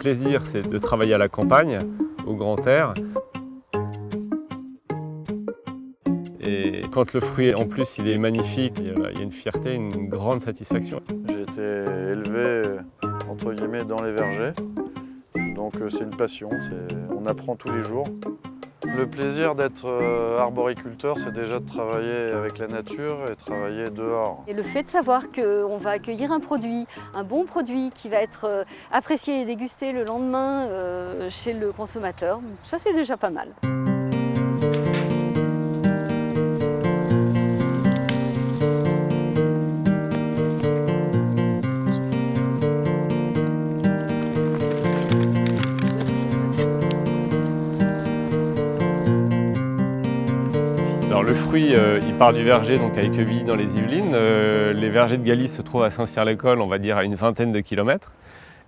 plaisir, c'est de travailler à la campagne, au grand air. Et quand le fruit, en plus, il est magnifique, il y a une fierté, une grande satisfaction. J'ai été élevé, entre guillemets, dans les vergers. Donc c'est une passion, on apprend tous les jours. Le plaisir d'être arboriculteur, c'est déjà de travailler avec la nature et travailler dehors. Et le fait de savoir qu'on va accueillir un bon produit qui va être apprécié et dégusté le lendemain chez le consommateur, ça c'est déjà pas mal. Alors le fruit, il part du verger donc à Équevilly dans les Yvelines. Les vergers de Galie se trouvent à Saint-Cyr-l'École, on va dire à une vingtaine de kilomètres.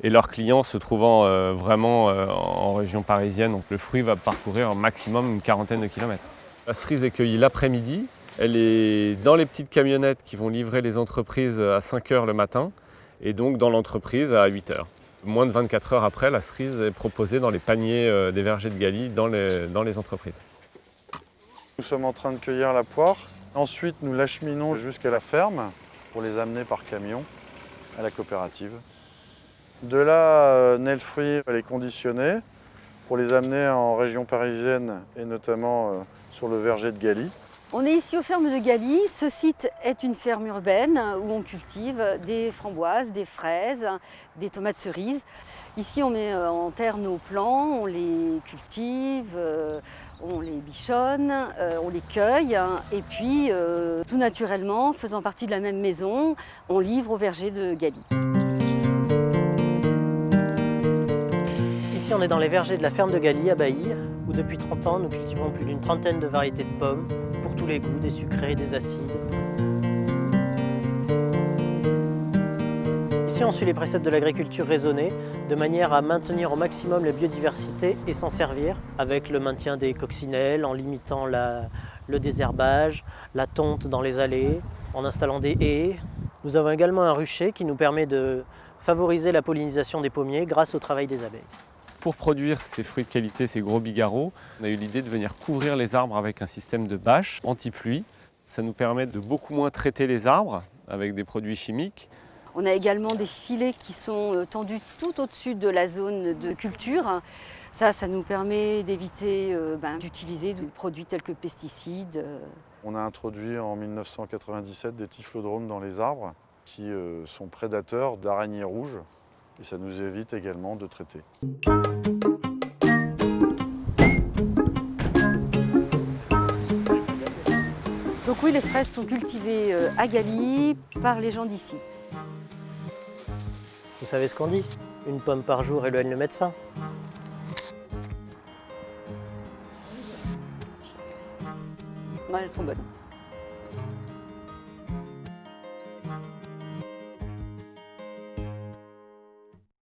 Et leurs clients se trouvant vraiment en région parisienne, donc le fruit va parcourir un maximum une quarantaine de kilomètres. La cerise est cueillie l'après-midi. Elle est dans les petites camionnettes qui vont livrer les entreprises à 5 h le matin et donc dans l'entreprise à 8 h. Moins de 24 heures après, la cerise est proposée dans les paniers des vergers de Galie dans les entreprises. Nous sommes en train de cueillir la poire. Ensuite, nous l'acheminons jusqu'à la ferme pour les amener par camion à la coopérative. De là, naît le fruit, les conditionner pour les amener en région parisienne et notamment sur le verger de Galie. On est ici aux fermes de Galie. Ce site est une ferme urbaine où on cultive des framboises, des fraises, des tomates cerises. Ici, on met en terre nos plants, on les cultive, on les bichonne, on les cueille et puis, tout naturellement, faisant partie de la même maison, on livre au verger de Galie. Ici, on est dans les vergers de la ferme de Galie à Bailly, où depuis 30 ans, nous cultivons plus d'une trentaine de variétés de pommes, pour tous les goûts, des sucrés, des acides. Ici, on suit les préceptes de l'agriculture raisonnée, de manière à maintenir au maximum la biodiversité et s'en servir, avec le maintien des coccinelles, en limitant le désherbage, la tonte dans les allées, en installant des haies. Nous avons également un rucher qui nous permet de favoriser la pollinisation des pommiers grâce au travail des abeilles. Pour produire ces fruits de qualité, ces gros bigarreaux, on a eu l'idée de venir couvrir les arbres avec un système de bâches anti-pluie. Ça nous permet de beaucoup moins traiter les arbres avec des produits chimiques. On a également des filets qui sont tendus tout au-dessus de la zone de culture. Ça nous permet d'éviter d'utiliser des produits tels que pesticides. On a introduit en 1997 des typhlodromes dans les arbres qui sont prédateurs d'araignées rouges. Et ça nous évite également de traiter. Donc oui, les fraises sont cultivées à Galie par les gens d'ici. Vous savez ce qu'on dit? Une pomme par jour éloigne le médecin. Ouais, elles sont bonnes.